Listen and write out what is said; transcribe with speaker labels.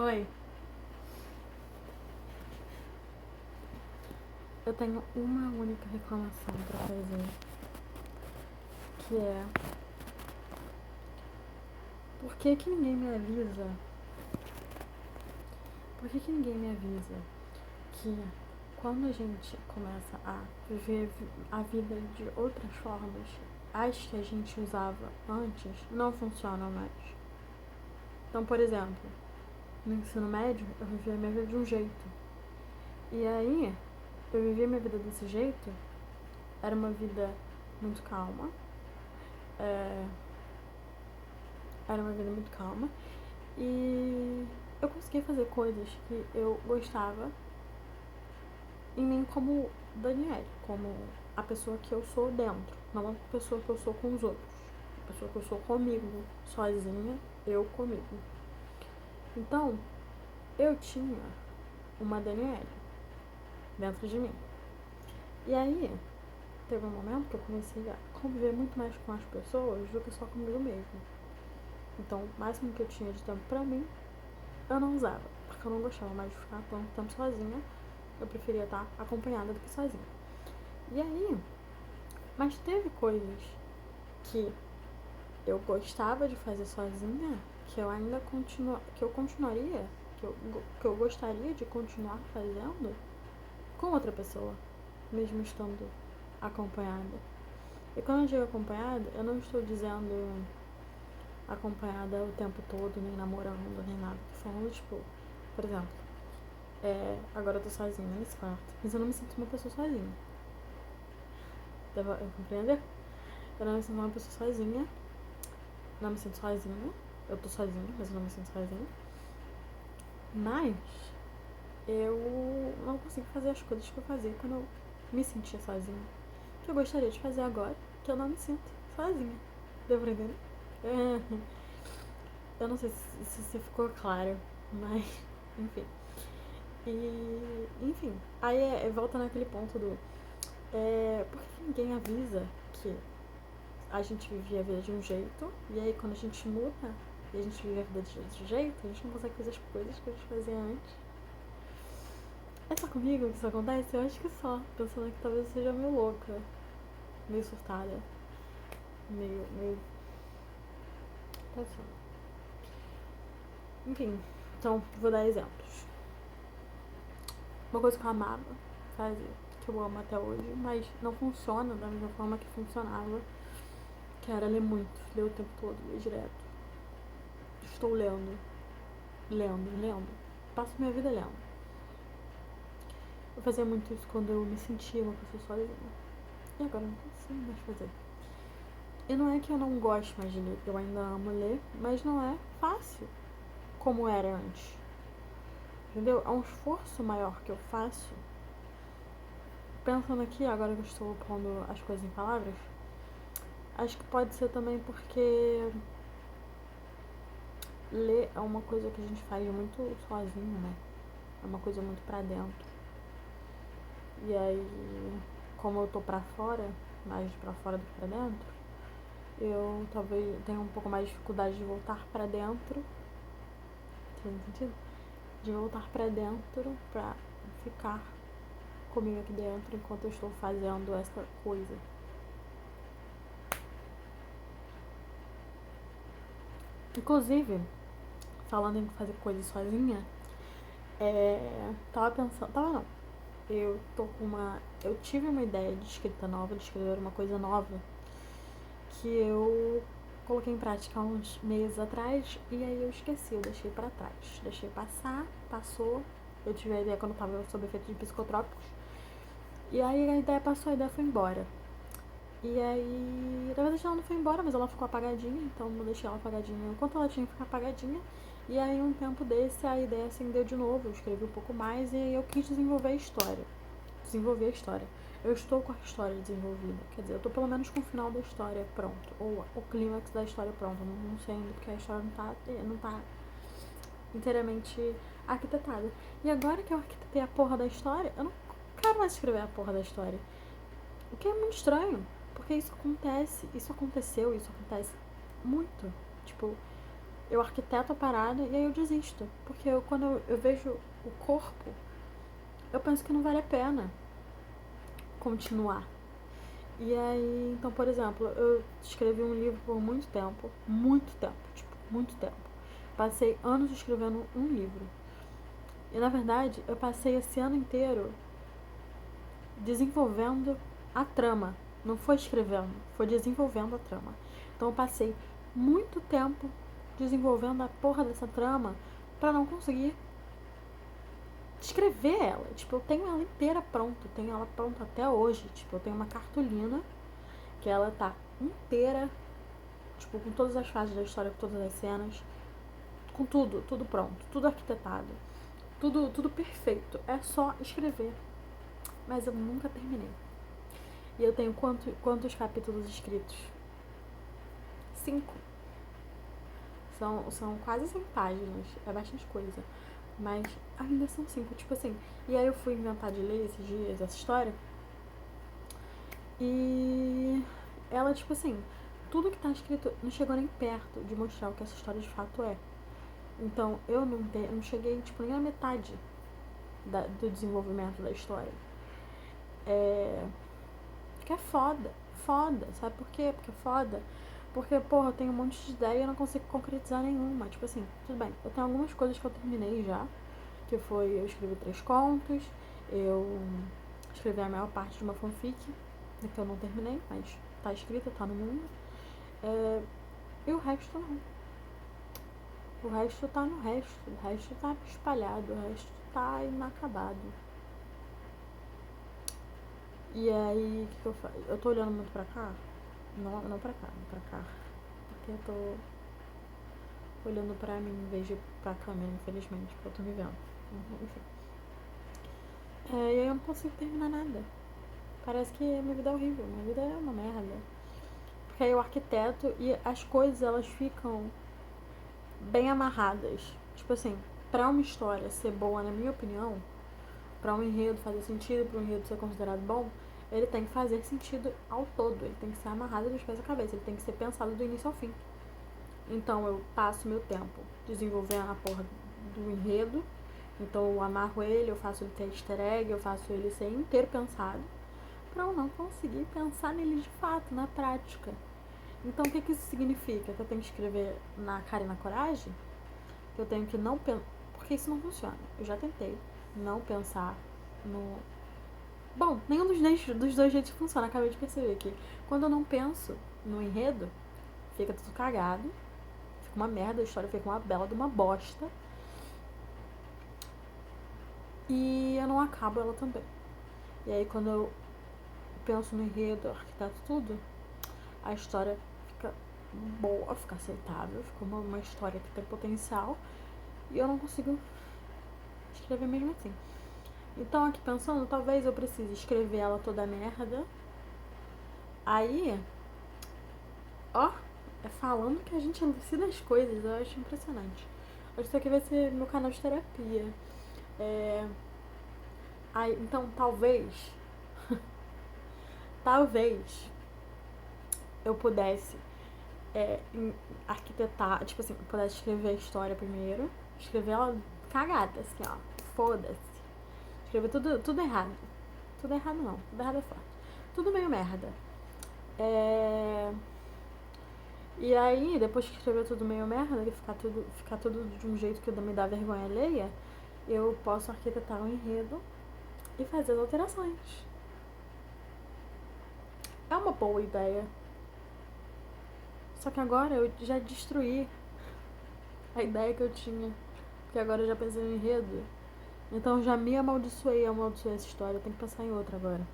Speaker 1: Oi, eu tenho uma única reclamação pra fazer, que é por que que ninguém me avisa? Por que que ninguém me avisa que quando a gente começa a viver a vida de outras formas, as que a gente usava antes não funcionam mais? Então, por exemplo, no ensino médio eu vivia a minha vida de um jeito. E aí, eu vivia minha vida desse jeito, era uma vida muito calma, é, era uma vida muito calma. E eu consegui fazer coisas que eu gostava em mim como Daniele, como a pessoa que eu sou dentro, não a pessoa que eu sou com os outros, a pessoa que eu sou comigo, sozinha, eu comigo. Então, eu tinha uma Daniele dentro de mim. E aí, teve um momento que eu comecei a conviver muito mais com as pessoas do que só comigo mesmo. Então, o máximo que eu tinha de tempo pra mim, eu não usava, porque eu não gostava mais de ficar tanto tempo sozinha. Eu preferia estar acompanhada do que sozinha. E aí, mas teve coisas que eu gostava de fazer sozinha, que eu ainda continuaria, que eu gostaria de continuar fazendo com outra pessoa, mesmo estando acompanhada. E quando eu digo acompanhada, eu não estou dizendo acompanhada o tempo todo, nem namorando, nem nada. Tô falando, tipo, por exemplo, agora eu tô sozinha nesse quarto, mas eu não me sinto uma pessoa sozinha. Deve compreender? Eu não me sinto uma pessoa sozinha. Não me sinto sozinha. Eu tô sozinha, mas eu não me sinto sozinha. Mas eu não consigo fazer as coisas que eu fazia quando eu me sentia sozinha. Que eu gostaria de fazer agora, que eu não me sinto sozinha. Deu pra entender? Eu não sei se ficou claro, mas enfim. E, enfim, aí volta naquele ponto do por que ninguém avisa que a gente vivia a vida de um jeito, e aí quando a gente muda e a gente vive a vida de outro jeito, a gente não consegue fazer as coisas que a gente fazia antes. É só comigo que isso acontece? Eu acho que só. Pensando que talvez eu seja meio louca, meio surtada, meio. Enfim, então vou dar exemplos. Uma coisa que eu amava fazer, que eu amo até hoje, mas não funciona da mesma forma que funcionava, que era ler muito, ler o tempo todo, ler direto. Estou lendo. Passo minha vida lendo. Eu fazia muito isso quando eu me sentia uma pessoa sozinha. E agora eu não consigo mais fazer. E não é que eu não gosto mais de ler, eu ainda amo ler, mas não é fácil como era antes. Entendeu? É um esforço maior que eu faço. Pensando aqui, agora que eu estou pondo as coisas em palavras, acho que pode ser também porque ler é uma coisa que a gente faz muito sozinho, né? É uma coisa muito pra dentro. E aí, como eu tô pra fora, mais pra fora do que pra dentro, eu talvez tenha um pouco mais de dificuldade de voltar pra dentro. Tem sentido? De voltar pra dentro pra ficar comigo aqui dentro enquanto eu estou fazendo essa coisa. Inclusive, falando em fazer coisas sozinha, tava pensando. Tava não. Eu tive uma ideia de escrita nova, de escrever uma coisa nova, que eu coloquei em prática há uns meses atrás e aí eu esqueci, eu deixei pra trás. Deixei passar, passou. Eu tive a ideia quando eu tava sob efeito de psicotrópicos. E aí a ideia passou, a ideia foi embora. E aí, na verdade ela não foi embora, mas ela ficou apagadinha, então eu deixei ela apagadinha enquanto ela tinha que ficar apagadinha. E aí um tempo desse a ideia acendeu de novo, eu escrevi um pouco mais e eu quis desenvolver a história. Eu estou com a história desenvolvida, quer dizer, eu tô pelo menos com o final da história pronto, ou o clímax da história pronto, não sei ainda porque a história não tá inteiramente arquitetada. E agora que eu arquitetei a porra da história, eu não quero mais escrever a porra da história. O que é muito estranho, porque isso acontece muito. Tipo, eu arquiteto a parada e aí eu desisto. Porque quando eu vejo o corpo, eu penso que não vale a pena continuar. E aí, então, por exemplo, eu escrevi um livro por muito tempo, tipo, muito tempo. Passei anos escrevendo um livro. E na verdade, eu passei esse ano inteiro desenvolvendo a trama. Não foi escrevendo, foi desenvolvendo a trama. Então eu passei muito tempo desenvolvendo a porra dessa trama pra não conseguir escrever ela. Tipo, eu tenho ela inteira pronta, eu tenho ela pronta até hoje. Tipo, eu tenho uma cartolina que ela tá inteira, tipo, com todas as fases da história, com todas as cenas, com tudo pronto, tudo arquitetado, tudo perfeito. É só escrever. Mas eu nunca terminei. E eu tenho quantos capítulos escritos? 5. São quase 100 páginas. É bastante coisa. Mas ainda são 5. Tipo assim. E aí eu fui inventar de ler esses dias essa história. E ela, tipo assim, tudo que tá escrito não chegou nem perto de mostrar o que essa história de fato é. Então eu não cheguei, tipo, nem na metade do desenvolvimento da história. Que é foda. Foda. Sabe por quê? Porque é foda. Porque, porra, eu tenho um monte de ideia e eu não consigo concretizar nenhuma. Tipo assim, tudo bem. Eu tenho algumas coisas que eu terminei já. Que foi, eu escrevi 3 contos. Eu escrevi a maior parte de uma fanfic. Que eu não terminei, mas tá escrita, tá no mundo. E o resto não. O resto tá no resto. O resto tá espalhado. O resto tá inacabado. E aí, o que eu faço? Eu tô olhando muito pra cá? Não pra cá, não pra cá. Porque eu tô olhando pra mim em vez de pra câmera, infelizmente, porque eu tô me vendo. Enfim. E aí eu não consigo terminar nada. Parece que minha vida é horrível, minha vida é uma merda. Porque aí eu arquiteto e as coisas elas ficam bem amarradas. Tipo assim, pra uma história ser boa, na minha opinião, pra um enredo fazer sentido, pra um enredo ser considerado bom, ele tem que fazer sentido ao todo. Ele tem que ser amarrado dos pés à cabeça. Ele tem que ser pensado do início ao fim. Então eu passo meu tempo desenvolvendo a porra do enredo. Então eu amarro ele, eu faço ele ter easter egg, eu faço ele ser inteiro pensado. Pra eu não conseguir pensar nele de fato, na prática. Então o que isso significa? Que eu tenho que escrever na cara e na coragem? Que eu tenho que não pensar. Porque isso não funciona. Eu já tentei não pensar no. Bom, nenhum dos dois jeitos funciona. Acabei de perceber que quando eu não penso no enredo, fica tudo cagado. Fica uma merda, a história fica uma bela de uma bosta. E eu não acabo ela também. E aí quando eu penso no enredo, arquiteto tudo, a história fica boa, fica aceitável, fica uma história que tem potencial. E eu não consigo escrever mesmo assim. Então aqui pensando, talvez eu precise escrever ela toda merda. Aí, ó, é falando que a gente elucida as coisas, eu acho impressionante. Acho que isso aqui vai ser meu canal de terapia. Aí, então talvez eu pudesse arquitetar, tipo assim, eu pudesse escrever a história primeiro, escrever ela cagada, assim, ó, foda-se. Escrever tudo errado. Tudo errado não, tudo errado é forte. Tudo meio merda. E aí, depois que escrever tudo meio merda, ficar tudo de um jeito que me dá vergonha alheia, eu posso arquitetar um enredo e fazer as alterações. É uma boa ideia. Só que agora eu já destruí a ideia que eu tinha. Porque agora eu já pensei no enredo. Então eu já me amaldiçoei essa história. Eu tenho que pensar em outra agora.